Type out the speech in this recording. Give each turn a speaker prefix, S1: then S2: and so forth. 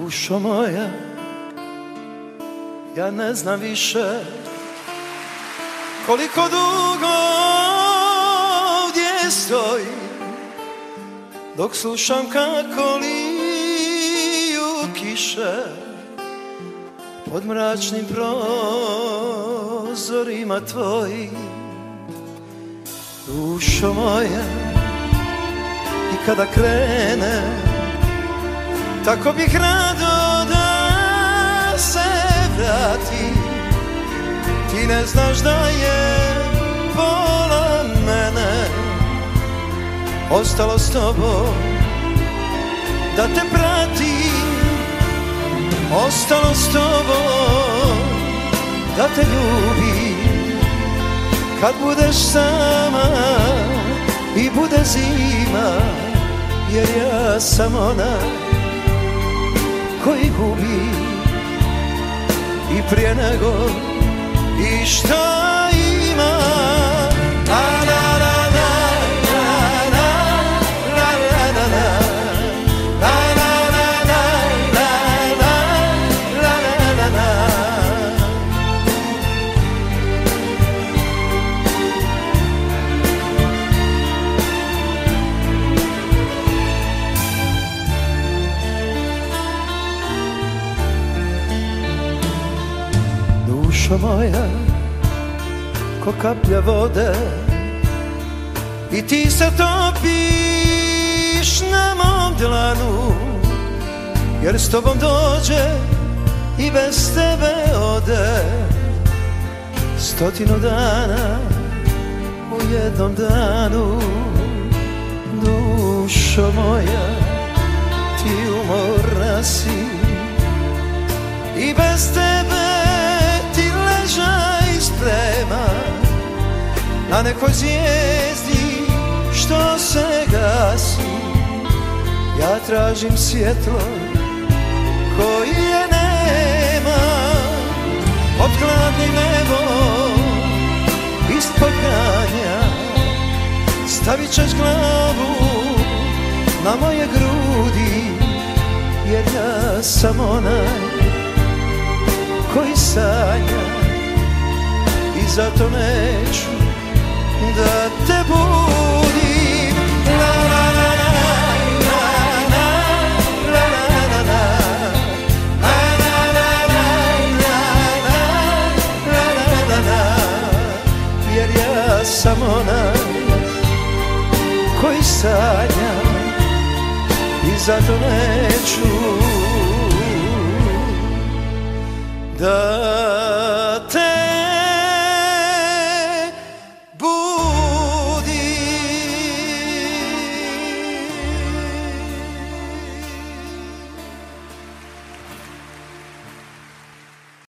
S1: Dušo moja, ja ne znam više koliko dugo ovdje stojim dok slušam kako liju kiše pod mračnim prozorima tvojim. Dušo moja, i kada krene tako bih rado da se vrati. Ti ne znaš da je pola mene ostalo s tobom da te prati, ostalo s tobom da te ljubi. Kad budeš sama i bude zima, jer ja sam onaj koji gubi i prije nego i šta ima. Dušo moja, ko kaplja vode, i ti se topiš na mom dlanu, jer s tobom dođe i bez tebe ode. 100 dana u jednom danu. Dušo moja, ti umorna si i bez tebe ležaj sprema na nekoj zvijezdi što se gasi. Ja tražim svjetlo koje nema pod hladnim nebom ispod ganja. Stavit ćeš glavu na moje grudi, jer ja sam onaj koji sanja i zato neću da te budim. La la la la la la la la la, jer ja sam onaj koji sanja i zato neću